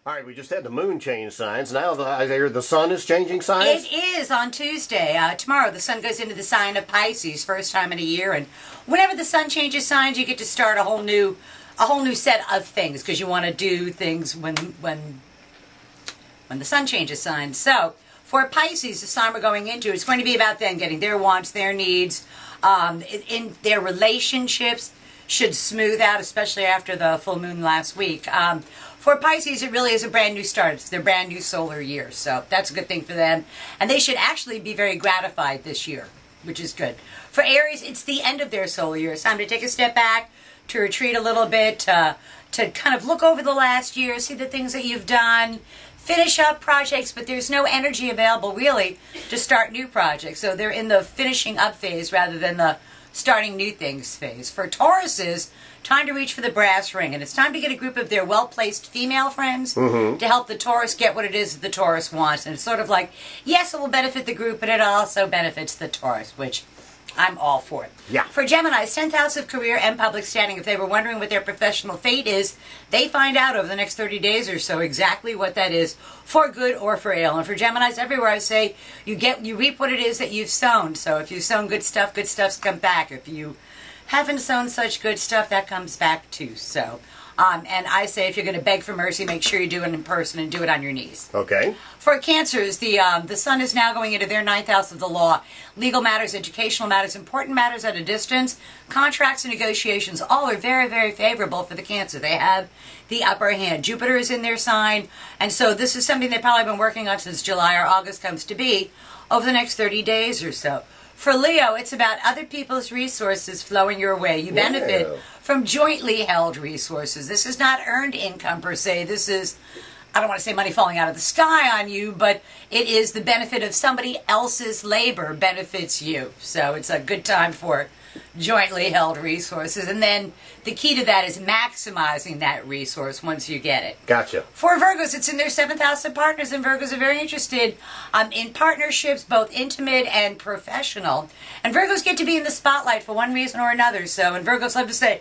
All right, we just had the moon change signs. Now I hear the sun is changing signs? It is on Tuesday. Tomorrow the sun goes into the sign of Pisces, first time in a year. And whenever the sun changes signs, you get to start a whole new set of things because you want to do things when the sun changes signs. So for Pisces, the sign we're going into, it's going to be about them getting their wants, their needs, in their relationships should smooth out, especially after the full moon last week. For Pisces, it really is a brand new start. It's their brand new solar year, so that's a good thing for them. And they should actually be very gratified this year, which is good. For Aries, it's the end of their solar year. It's time to take a step back, to retreat a little bit, to kind of look over the last year, see the things that you've done, finish up projects, but there's no energy available really to start new projects. So they're in the finishing up phase rather than the starting new things phase. For Tauruses, time to reach for the brass ring, and it's time to get a group of their well-placed female friends to help the Taurus get what it is that the Taurus wants. And it's sort of like, yes, it will benefit the group, but it also benefits the Taurus, which I'm all for it. Yeah. For Gemini's 10th house of career and public standing, if they were wondering what their professional fate is, they find out over the next 30 days or so exactly what that is, for good or for ill. And for Geminis everywhere, I say you reap what it is that you've sown. So if you've sown good stuff's come back. If you haven't sown such good stuff, that comes back too. So, and I say if you're going to beg for mercy, make sure you do it in person and do it on your knees. Okay. For Cancers, the sun is now going into their 9th house of the law. Legal matters, educational matters, important matters at a distance, contracts and negotiations, all are very, very favorable for the Cancer. They have the upper hand. Jupiter is in their sign, and so this is something they've probably been working on since July or August comes to be over the next 30 days or so. For Leo, it's about other people's resources flowing your way. You benefit from jointly held resources. This is not earned income per se. This is, I don't want to say money falling out of the sky on you, but it is the benefit of somebody else's labor benefits you. So it's a good time for jointly held resources. And then the key to that is maximizing that resource once you get it. Gotcha. For Virgos, it's in their 7th house of partners, and Virgos are very interested in partnerships, both intimate and professional. And Virgos get to be in the spotlight for one reason or another. So, and Virgos love to say,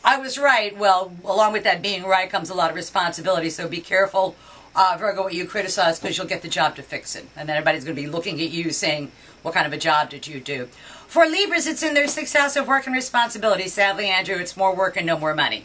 I was right. Well, along with that being right comes a lot of responsibility, so be careful, Virgo, what you criticize, because you'll get the job to fix it. And then everybody's going to be looking at you saying, what kind of a job did you do? For Libras, it's in their 6th house of work and responsibility. Sadly, Andrew, it's more work and no more money.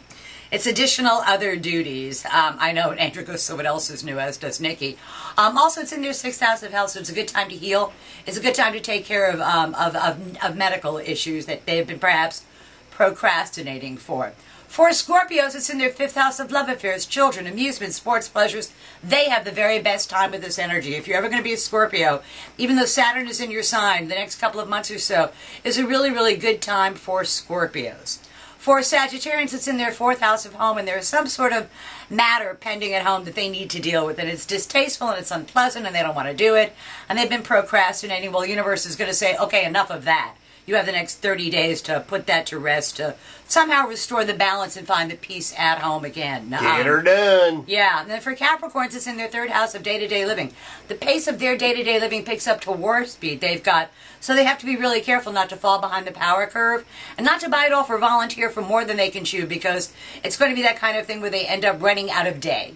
It's additional other duties. I know Andrew goes, so what else is new, as does Nikki. Also, it's in their 6th house of health, so it's a good time to heal. It's a good time to take care of medical issues that they've been perhaps procrastinating for. For Scorpios, it's in their 5th house of love affairs, children, amusement, sports, pleasures. They have the very best time with this energy. If you're ever going to be a Scorpio, even though Saturn is in your sign, the next couple of months or so is a really, really good time for Scorpios. For Sagittarians, it's in their 4th house of home, and there's some sort of matter pending at home that they need to deal with, and it's distasteful and it's unpleasant and they don't want to do it, and they've been procrastinating. Well, the universe is going to say, okay, enough of that. You have the next 30 days to put that to rest, to somehow restore the balance and find the peace at home again. Get her done. Yeah, and then for Capricorns, it's in their 3rd house of day-to-day living. The pace of their day-to-day living picks up to warp speed. So they have to be really careful not to fall behind the power curve and not to bite off or volunteer for more than they can chew, because it's going to be that kind of thing where they end up running out of day.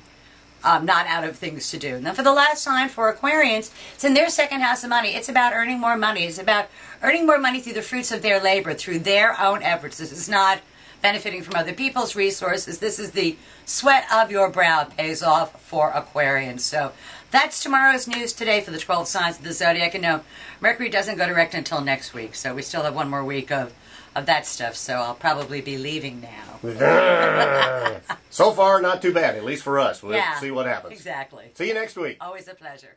Not out of things to do. And then for the last sign, for Aquarians, it's in their 2nd house of money. It's about earning more money. It's about earning more money through the fruits of their labor, through their own efforts. This is not benefiting from other people's resources. This is the sweat of your brow pays off for Aquarians. So that's tomorrow's news today for the 12 signs of the zodiac. And no, Mercury doesn't go direct until next week, so we still have one more week of that stuff, so I'll probably be leaving now. So far, not too bad, at least for us. We'll see what happens. Exactly. See you next week. Always a pleasure.